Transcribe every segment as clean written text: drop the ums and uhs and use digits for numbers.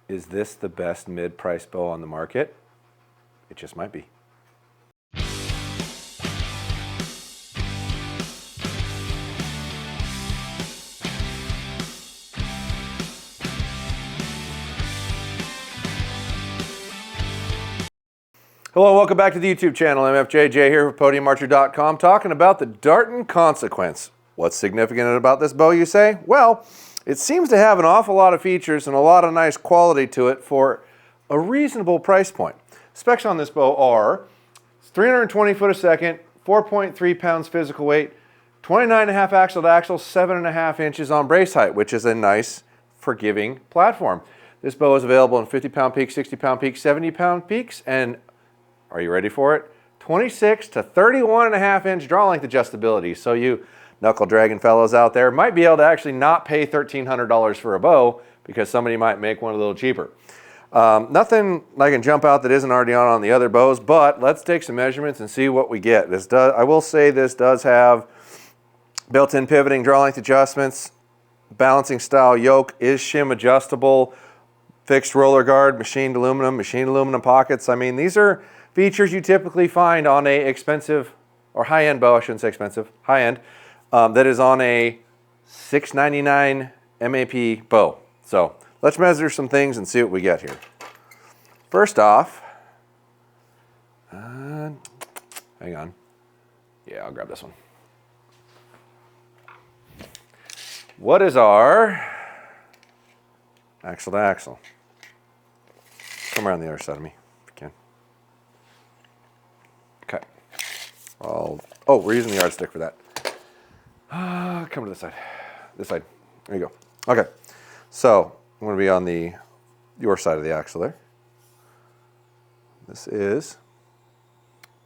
Is this the best mid-price bow on the market? It just might be. Hello, welcome back to the YouTube channel. MFJJ here for PodiumArcher.com, talking about the Darton Consequence. What's significant about this bow, you say? Well, it seems to have an awful lot of features and a lot of nice quality to it for a reasonable price point. Specs on this bow are 320 foot a second, 4.3 pounds physical weight, 29.5 axle to axle, 7.5 inches on brace height, which is a nice, forgiving platform. This bow is available in 50-pound peaks, 60-pound peaks, 70-pound peaks, and are you ready for it? 26 to 31.5 inch draw length adjustability. So you knuckle dragging fellows out there might be able to actually not pay $1,300 for a bow because somebody might make one a little cheaper. Nothing I can jump out that isn't already on the other bows, but let's take some measurements and see what we get. I will say this does have built-in pivoting draw length adjustments, balancing style yoke, is shim adjustable, fixed roller guard, machined aluminum pockets. I mean, these are features you typically find on a expensive or high-end bow, I shouldn't say expensive, high-end, that is on a $699 MAP bow. So let's measure some things and see what we get here. First off, hang on. Yeah, I'll grab this one. What is our axle to axle? Come around the other side of me if you can. Okay. Oh, we're using the yardstick for that. Come to this side. This side. There you go. Okay. So I'm going to be on your side of the axle there. This is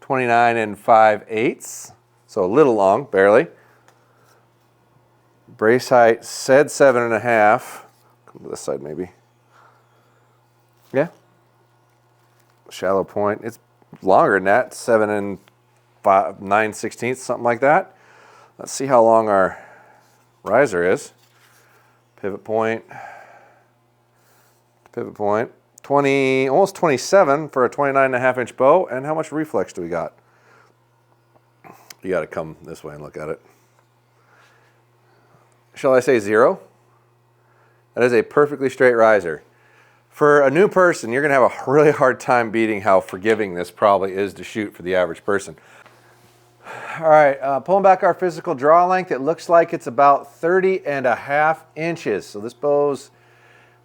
29 5/8, so a little long, barely. Brace height said 7.5. Come to this side maybe. Yeah. Shallow point. It's longer than that, 7 9/16, something like that. Let's see how long our riser is. Pivot point, 20, almost 27 for a 29.5 inch bow. And how much reflex do we got? You got to come this way and look at it. Shall I say 0? That is a perfectly straight riser. For a new person, you're going to have a really hard time beating how forgiving this probably is to shoot for the average person. All right, pulling back our physical draw length, it looks like it's about 30.5 inches. So this bow's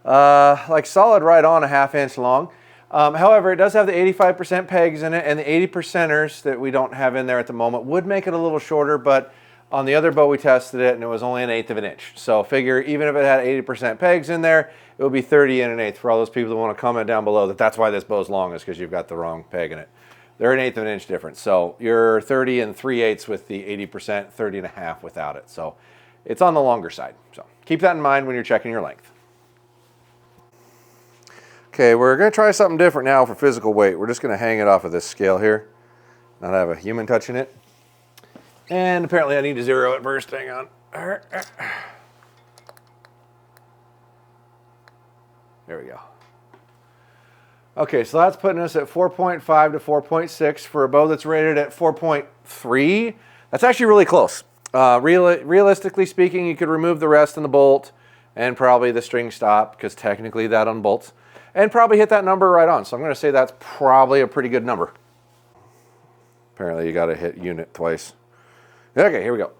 like solid right on a ½ inch long. However, it does have the 85% pegs in it, and the 80%ers that we don't have in there at the moment would make it a little shorter, but on the other bow we tested it and it was only 1/8 of an inch. So figure even if it had 80% pegs in there, it would be 30 1/8 for all those people that want to comment down below that's why this bow's long, is because you've got the wrong peg in it. They're 1/8 of an inch difference. So you're 30 3/8 with the 80%, 30.5 without it. So it's on the longer side. So keep that in mind when you're checking your length. Okay, we're going to try something different now for physical weight. We're just going to hang it off of this scale here, not have a human touching it. And apparently I need to zero it first. Hang on. There we go. Okay, so that's putting us at 4.5 to 4.6 for a bow that's rated at 4.3. That's actually really close. Realistically speaking, you could remove the rest in the bolt and probably the string stop, because technically that unbolts, and probably hit that number right on. So I'm going to say that's probably a pretty good number. Apparently you got to hit unit twice. Okay, here we go.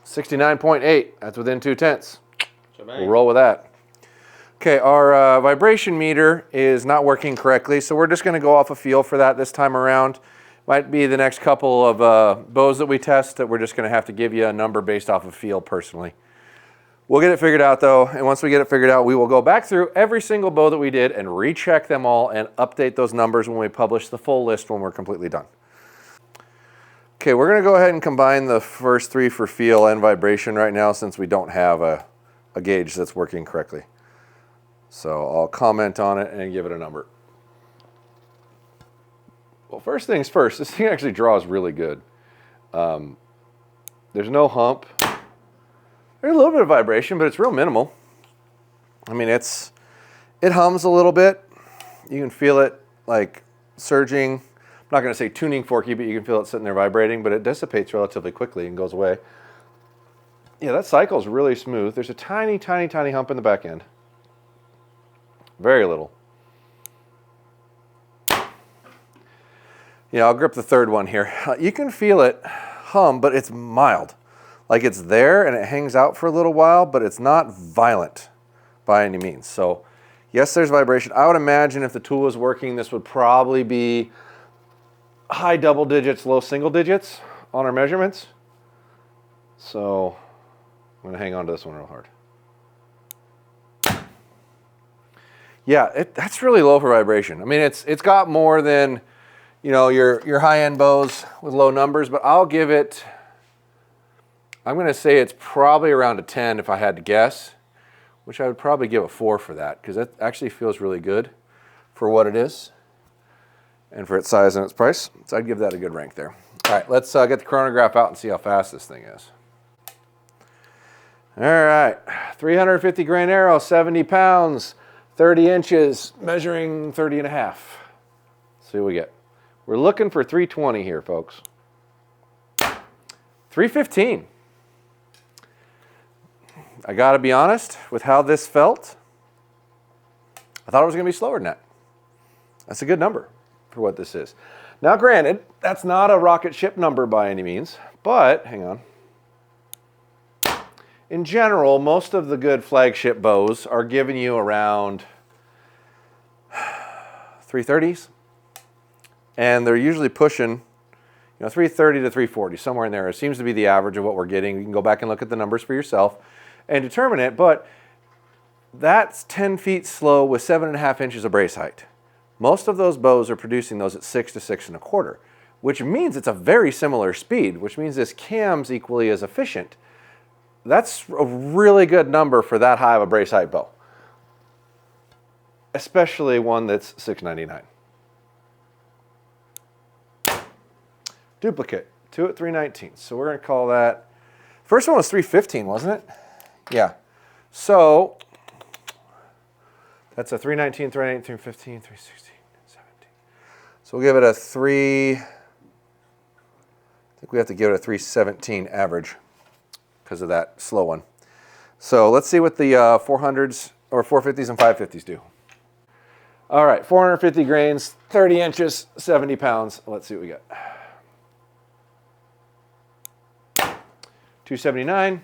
69.8. That's within 2/10. We'll roll with that. Okay, our vibration meter is not working correctly, so we're just going to go off a feel for that this time around. Might be the next couple of bows that we test that we're just going to have to give you a number based off of feel personally. We'll get it figured out though, and once we get it figured out, we will go back through every single bow that we did and recheck them all and update those numbers when we publish the full list when we're completely done. Okay, we're going to go ahead and combine the first 3 for feel and vibration right now, since we don't have a gauge that's working correctly. So I'll comment on it and give it a number. Well, first things first, this thing actually draws really good. There's no hump. There's a little bit of vibration, but it's real minimal. I mean, it hums a little bit. You can feel it like surging. I'm not going to say tuning forky, but you can feel it sitting there vibrating, but it dissipates relatively quickly and goes away. Yeah, that cycle is really smooth. There's a tiny, tiny, tiny hump in the back end. Very little. Yeah, I'll grip the third one here. You can feel it hum, but it's mild. Like it's there and it hangs out for a little while, but it's not violent by any means. So yes, there's vibration. I would imagine if the tool was working, this would probably be high double digits, low single digits on our measurements. So I'm going to hang on to this one real hard. Yeah, that's really low for vibration. I mean, it's got more than, you know, your high-end bows with low numbers, but I'll give it, I'm going to say it's probably around a 10 if I had to guess, which I would probably give a 4 for that, because it actually feels really good for what it is and for its size and its price. So I'd give that a good rank there. All right, let's get the chronograph out and see how fast this thing is. All right, 350 grain arrow, 70 pounds, 30 inches, measuring 30 and a half. Let's see what we get. We're looking for 320 here, folks. 315. I gotta be honest with how this felt. I thought it was gonna be slower than that. That's a good number for what this is. Now granted, that's not a rocket ship number by any means, but hang on. In general, most of the good flagship bows are giving you around 330s. And they're usually pushing, you know, 330 to 340, somewhere in there. It seems to be the average of what we're getting. You can go back and look at the numbers for yourself and determine it, but that's 10 feet slow with 7.5 inches of brace height. Most of those bows are producing those at 6 to 6 1/4, which means it's a very similar speed, which means this cam's equally as efficient. That's a really good number for that high of a brace height bow, especially one that's $699. Duplicate, 2 at 319. So we're going to call that, first one was 315, wasn't it? Yeah. So that's a 319, 319, 315, 316, 17. So we'll give it a 3, I think we have to give it a 317 average because of that slow one. So let's see what the 400s or 450s and 550s do. All right, 450 grains, 30 inches, 70 pounds. Let's see what we got. 279.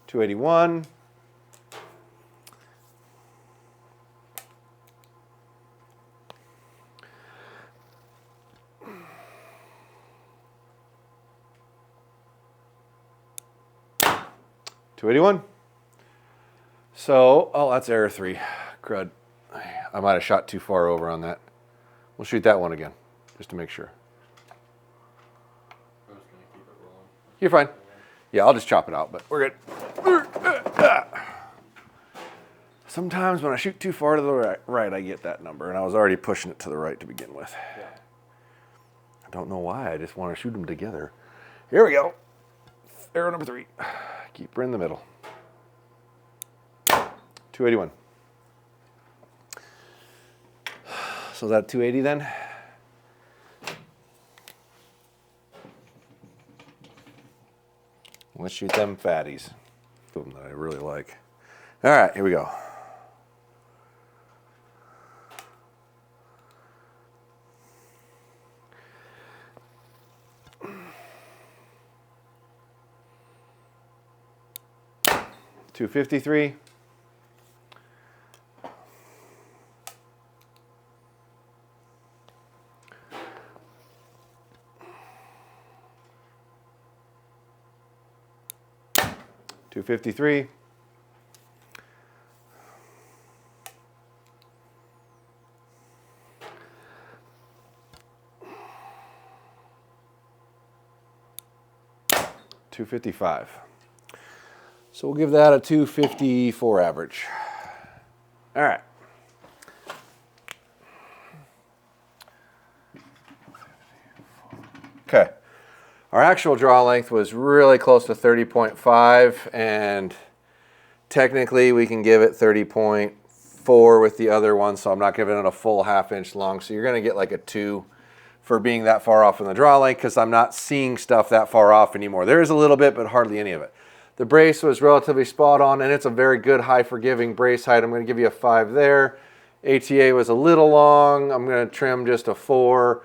$281. $281. So, oh, that's error 3. Crud. I might have shot too far over on that. We'll shoot that one again, just to make sure. I'm just going to keep it rolling. You're fine. Yeah, I'll just chop it out, but we're good. Sometimes when I shoot too far to the right, I get that number, and I was already pushing it to the right to begin with. Yeah. I don't know why, I just want to shoot them together. Here we go. Arrow number 3. Keep her in the middle. 281. So is that 280 then? Let's shoot them fatties. Two of them that I really like. All right, here we go. $253. $253. $255. So we'll give that a 254 average. All right. Okay. Our actual draw length was really close to 30.5, and technically we can give it 30.4 with the other one, so I'm not giving it a full ½ inch long. So you're going to get like a 2 for being that far off in the draw length, because I'm not seeing stuff that far off anymore. There is a little bit, but hardly any of it. The brace was relatively spot on, and it's a very good high forgiving brace height. I'm going to give you a 5 there. ATA was a little long. I'm going to trim just a 4.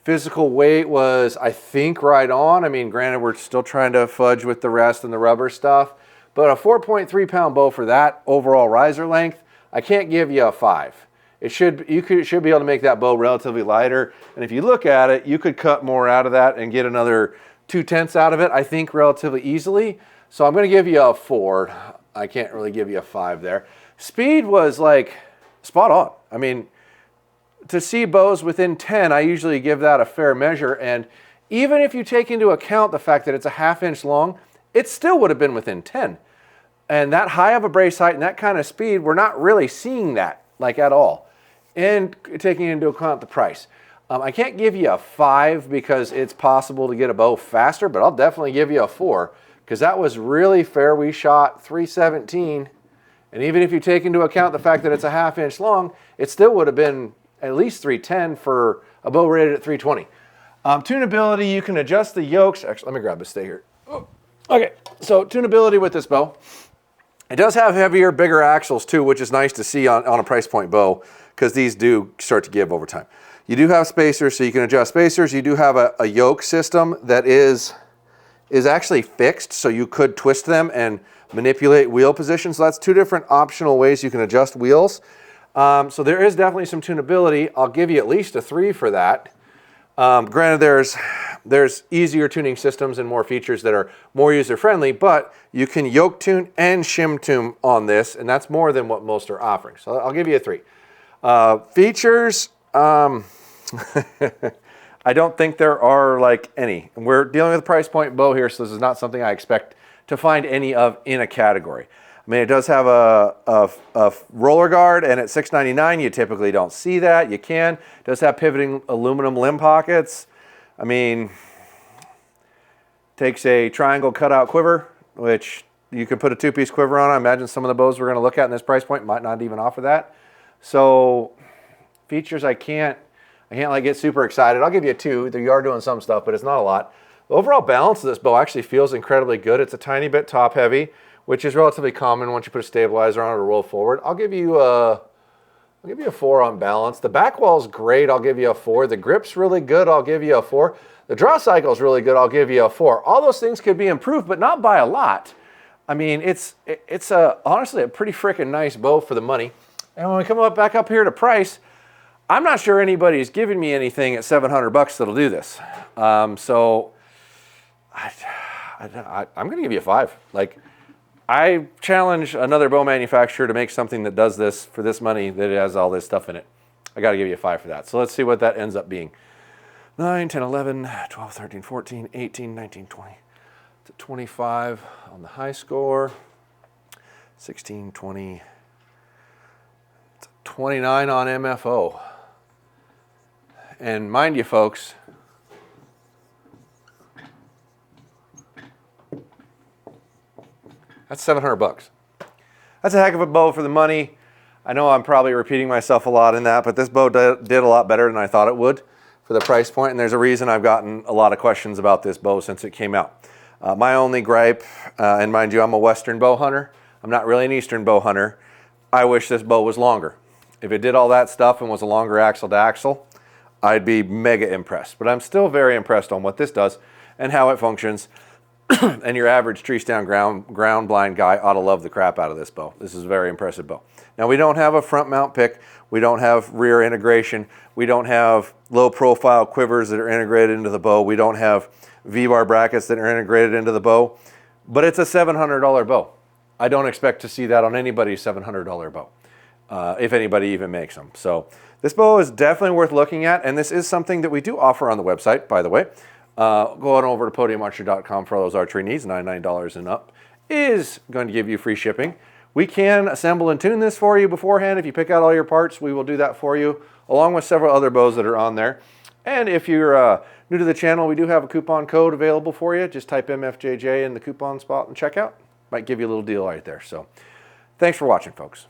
Physical weight was, I think, right on. I mean, granted, we're still trying to fudge with the rest and the rubber stuff, but a 4.3 pound bow for that overall riser length, I can't give you a 5. You should be able to make that bow relatively lighter, and if you look at it, you could cut more out of that and get another 2/10 out of it, I think, relatively easily. So I'm going to give you a 4. I can't really give you a 5 there. Speed was like spot on. I mean, to see bows within 10, I usually give that a fair measure, and even if you take into account the fact that it's a ½ inch long, it still would have been within 10. And that high of a brace height and that kind of speed, we're not really seeing that like at all. And taking into account the price. I can't give you a 5 because it's possible to get a bow faster, but I'll definitely give you a 4 because that was really fair. We shot 317, and even if you take into account the fact that it's a ½ inch long, it still would have been at least 310 for a bow rated at 320. Tunability, you can adjust the yokes. Actually, let me grab a stay here. Oh, okay, so tunability with this bow. It does have heavier, bigger axles too, which is nice to see on a price point bow, because these do start to give over time. You do have spacers, so you can adjust spacers. You do have a yoke system that is actually fixed, so you could twist them and manipulate wheel positions. So that's 2 different optional ways you can adjust wheels. So there is definitely some tunability. I'll give you at least a 3 for that. Granted, there's easier tuning systems and more features that are more user-friendly, but you can yoke tune and shim tune on this, and that's more than what most are offering. So I'll give you a 3. Features, I don't think there are like any. And we're dealing with a price point bow here, so this is not something I expect to find any of in a category. I mean, it does have a roller guard, and at $6.99, you typically don't see that. You can. It does have pivoting aluminum limb pockets. I mean, takes a triangle cutout quiver, which you could put a 2-piece quiver on. I imagine some of the bows we're going to look at in this price point might not even offer that. So features, I can't like get super excited. I'll give you a 2. You are doing some stuff, but it's not a lot. The overall balance of this bow actually feels incredibly good. It's a tiny bit top heavy, which is relatively common once you put a stabilizer on it or roll forward. I'll give you a 4 on balance. The back wall's great. I'll give you a 4. The grip's really good. I'll give you a 4. The draw cycle's really good. I'll give you a 4. All those things could be improved, but not by a lot. I mean, it's honestly a pretty freaking nice bow for the money. And when we come back up here to price, I'm not sure anybody's giving me anything at $700 that'll do this. So I'm going to give you a 5. Like, I challenge another bow manufacturer to make something that does this for this money, that it has all this stuff in it. I got to give you a 5 for that. So let's see what that ends up being. 9, 10, 11, 12, 13, 14, 18, 19, 20. It's a 25 on the high score. 16, 20. It's a 29 on MFO. And mind you, folks, that's $700. That's a heck of a bow for the money. I know I'm probably repeating myself a lot in that, but this bow did a lot better than I thought it would for the price point, and there's a reason I've gotten a lot of questions about this bow since it came out. My only gripe, and mind you, I'm a Western bow hunter. I'm not really an Eastern bow hunter. I wish this bow was longer. If it did all that stuff and was a longer axle to axle, I'd be mega impressed. But I'm still very impressed on what this does and how it functions. And your average tree stand ground blind guy ought to love the crap out of this bow. This is a very impressive bow. Now, we don't have a front mount pick. We don't have rear integration. We don't have low profile quivers that are integrated into the bow. We don't have V-bar brackets that are integrated into the bow. But it's a $700 bow. I don't expect to see that on anybody's $700 bow, if anybody even makes them. So this bow is definitely worth looking at, and this is something that we do offer on the website, by the way. Go on over to podiumarcher.com for all those archery needs. $99 and up is going to give you free shipping. We can assemble and tune this for you beforehand. If you pick out all your parts, we will do that for you, along with several other bows that are on there. And if you're new to the channel, we do have a coupon code available for you. Just type MFJJ in the coupon spot and checkout. Might give you a little deal right there. So thanks for watching, folks.